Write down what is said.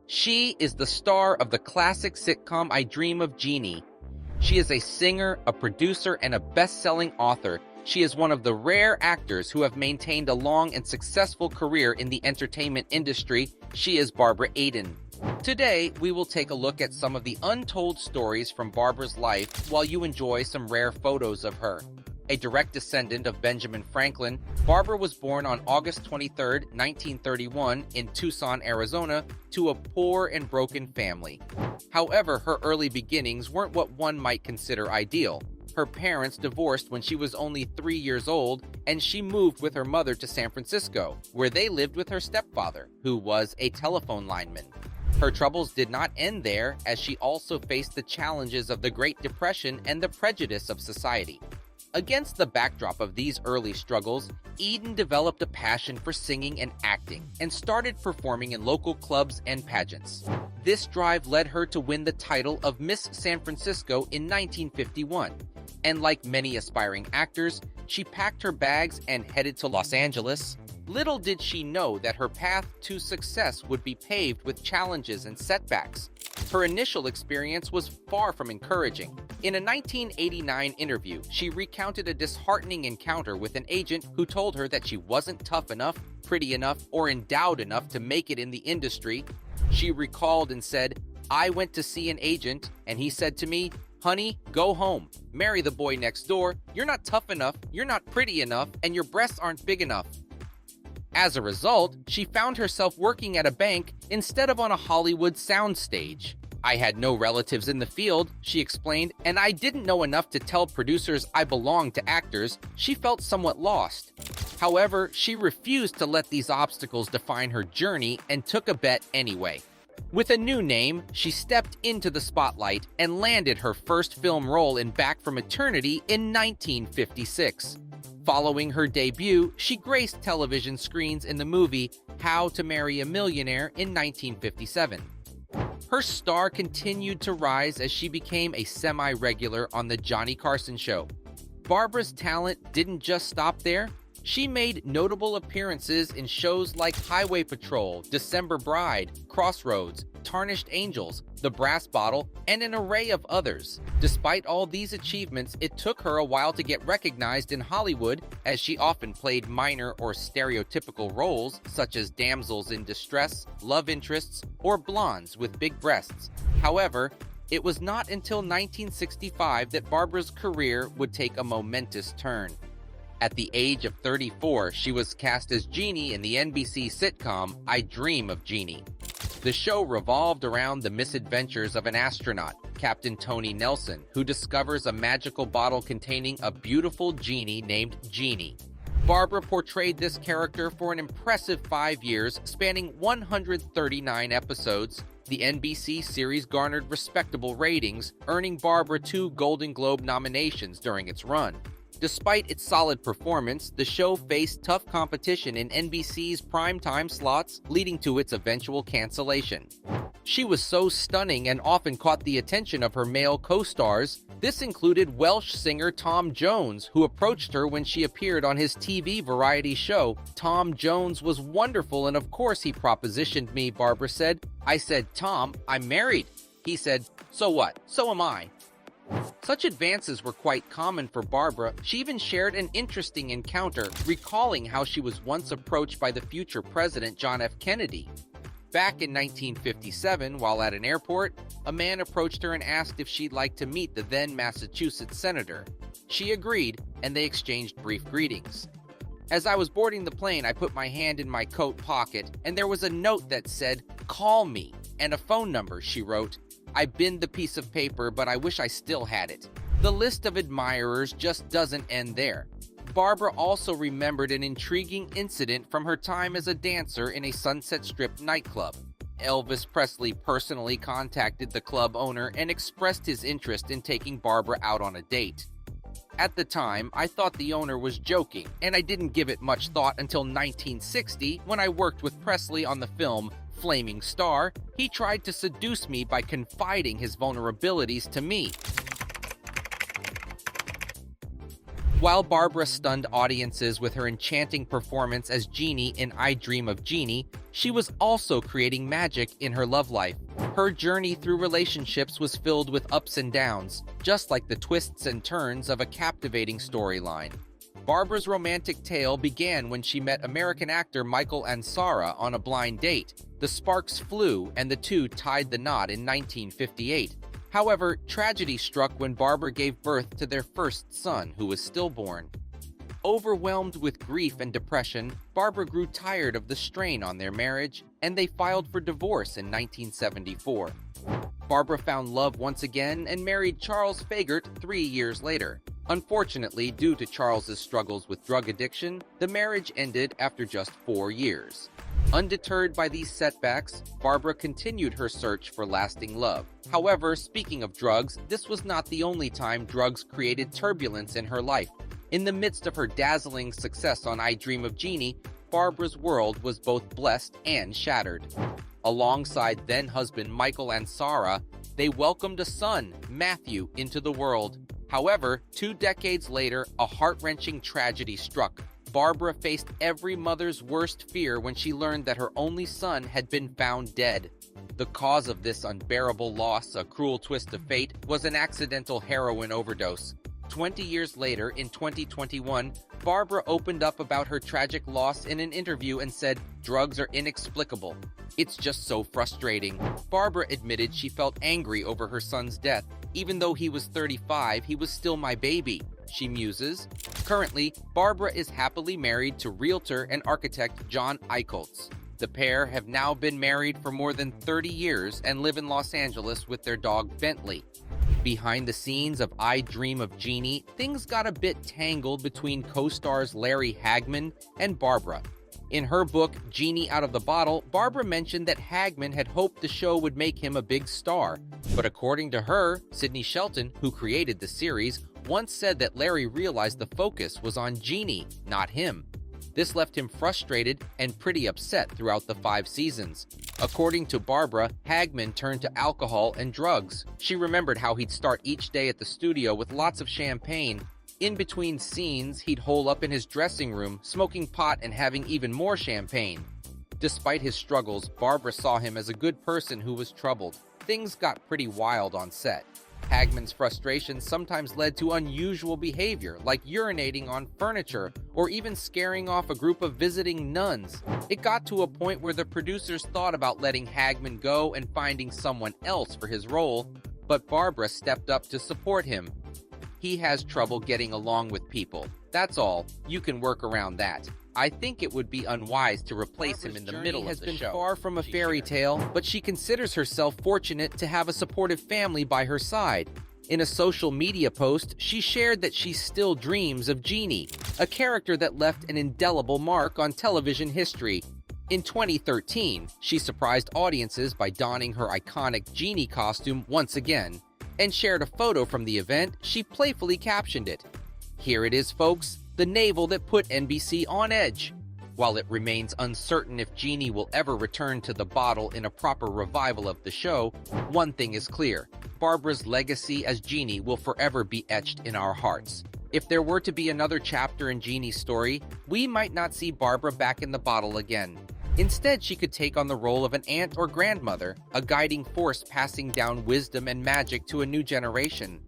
She is the star of the classic sitcom I Dream of Jeannie. She is a singer, a producer, and a best-selling author. She is one of the rare actors who have maintained a long and successful career in the entertainment industry. She is Barbara Aiden. Today, we will take a look at some of the untold stories from Barbara's life while you enjoy some rare photos of her. A direct descendant of Benjamin Franklin, Barbara was born on August 23, 1931, in Tucson, Arizona, to a poor and broken family. However, her early beginnings weren't what one might consider ideal. Her parents divorced when she was only 3 years old, and she moved with her mother to San Francisco, where they lived with her stepfather, who was a telephone lineman. Her troubles did not end there, as she also faced the challenges of the Great Depression and the prejudice of society. Against the backdrop of these early struggles, Eden developed a passion for singing and acting and started performing in local clubs and pageants. This drive led her to win the title of Miss San Francisco in 1951, and like many aspiring actors, she packed her bags and headed to Los Angeles. Little did she know that her path to success would be paved with challenges and setbacks. Her initial experience was far from encouraging. In a 1989 interview, she recounted a disheartening encounter with an agent who told her that she wasn't tough enough, pretty enough, or endowed enough to make it in the industry. She recalled and said, "I went to see an agent, and he said to me, 'Honey, go home. Marry the boy next door. You're not tough enough, you're not pretty enough, and your breasts aren't big enough.'" As a result, she found herself working at a bank instead of on a Hollywood soundstage. "I had no relatives in the field," she explained, "and I didn't know enough to tell producers I belonged to actors." She felt somewhat lost. However, she refused to let these obstacles define her journey and took a bet anyway. With a new name, she stepped into the spotlight and landed her first film role in Back from Eternity in 1956. Following her debut, she graced television screens in the movie How to Marry a Millionaire in 1957. Her star continued to rise as she became a semi-regular on The Johnny Carson Show. Barbara's talent didn't just stop there. She made notable appearances in shows like Highway Patrol, December Bride, Crossroads, Tarnished Angels, The Brass Bottle, and an array of others. Despite all these achievements, it took her a while to get recognized in Hollywood, as she often played minor or stereotypical roles such as damsels in distress, love interests, or blondes with big breasts. However, it was not until 1965 that Barbara's career would take a momentous turn. At the age of 34, she was cast as Jeannie in the NBC sitcom I Dream of Jeannie. The show revolved around the misadventures of an astronaut, Captain Tony Nelson, who discovers a magical bottle containing a beautiful genie named Jeannie. Barbara portrayed this character for an impressive 5 years, spanning 139 episodes. The NBC series garnered respectable ratings, earning Barbara 2 Golden Globe nominations during its run. Despite its solid performance, the show faced tough competition in NBC's primetime slots, leading to its eventual cancellation. She was so stunning and often caught the attention of her male co-stars. This included Welsh singer Tom Jones, who approached her when she appeared on his TV variety show. "Tom Jones was wonderful, and of course he propositioned me," Barbara said. "I said, 'Tom, I'm married.' He said, 'So what? So am I.'" Such advances were quite common for Barbara. She even shared an interesting encounter, recalling how she was once approached by the future president John F. Kennedy. Back in 1957, while at an airport, a man approached her and asked if she'd like to meet the then Massachusetts senator. She agreed, and they exchanged brief greetings. "As I was boarding the plane, I put my hand in my coat pocket, and there was a note that said, 'Call me,' and a phone number," she wrote. "I binned the piece of paper, but I wish I still had it." The list of admirers just doesn't end there. Barbara also remembered an intriguing incident from her time as a dancer in a Sunset Strip nightclub. Elvis Presley personally contacted the club owner and expressed his interest in taking Barbara out on a date. "At the time, I thought the owner was joking, and I didn't give it much thought until 1960 when I worked with Presley on the film Flaming Star. He tried to seduce me by confiding his vulnerabilities to me." While Barbara stunned audiences with her enchanting performance as Jeannie in I Dream of Jeannie, she was also creating magic in her love life. Her journey through relationships was filled with ups and downs, just like the twists and turns of a captivating storyline. Barbara's romantic tale began when she met American actor Michael Ansara on a blind date. The sparks flew, and the two tied the knot in 1958. However, tragedy struck when Barbara gave birth to their first son, who was stillborn. Overwhelmed with grief and depression, Barbara grew tired of the strain on their marriage, and they filed for divorce in 1974. Barbara found love once again and married Charles Fagert 3 years later. Unfortunately, due to Charles's struggles with drug addiction, the marriage ended after just 4 years. Undeterred by these setbacks, Barbara continued her search for lasting love. However, speaking of drugs, this was not the only time drugs created turbulence in her life. In the midst of her dazzling success on I Dream of Jeannie, Barbara's world was both blessed and shattered. Alongside then-husband Michael Ansara, they welcomed a son, Matthew, into the world. However, 2 decades later, a heart-wrenching tragedy struck. Barbara faced every mother's worst fear when she learned that her only son had been found dead. The cause of this unbearable loss, a cruel twist of fate, was an accidental heroin overdose. 20 years later, in 2021, Barbara opened up about her tragic loss in an interview and said, "Drugs are inexplicable. It's just so frustrating." Barbara admitted she felt angry over her son's death. "Even though he was 35, he was still my baby," she muses. Currently, Barbara is happily married to realtor and architect John Eicholtz. The pair have now been married for more than 30 years and live in Los Angeles with their dog Bentley. Behind the scenes of I Dream of Jeannie, things got a bit tangled between co-stars Larry Hagman and Barbara. In her book, Genie Out of the Bottle, Barbara mentioned that Hagman had hoped the show would make him a big star. But according to her, Sidney Shelton, who created the series, once said that Larry realized the focus was on Jeannie, not him. This left him frustrated and pretty upset throughout the 5 seasons. According to Barbara, Hagman turned to alcohol and drugs. She remembered how he'd start each day at the studio with lots of champagne. In between scenes, he'd hole up in his dressing room, smoking pot and having even more champagne. Despite his struggles, Barbara saw him as a good person who was troubled. Things got pretty wild on set. Hagman's frustration sometimes led to unusual behavior, like urinating on furniture or even scaring off a group of visiting nuns. It got to a point where the producers thought about letting Hagman go and finding someone else for his role, but Barbara stepped up to support him. "He has trouble getting along with people. That's all. You can work around that. I think it would be unwise to replace him in the middle of the show." Barbara's journey has been far from a fairy tale, but she considers herself fortunate to have a supportive family by her side. In a social media post, she shared that she still dreams of Jeannie, a character that left an indelible mark on television history. In 2013, she surprised audiences by donning her iconic Jeannie costume once again, and shared a photo from the event. She playfully captioned it, "Here it is, folks, the navel that put NBC on edge." While it remains uncertain if Jeannie will ever return to the bottle in a proper revival of the show, one thing is clear: Barbara's legacy as Jeannie will forever be etched in our hearts. If there were to be another chapter in Jeannie's story, we might not see Barbara back in the bottle again. Instead, she could take on the role of an aunt or grandmother, a guiding force passing down wisdom and magic to a new generation.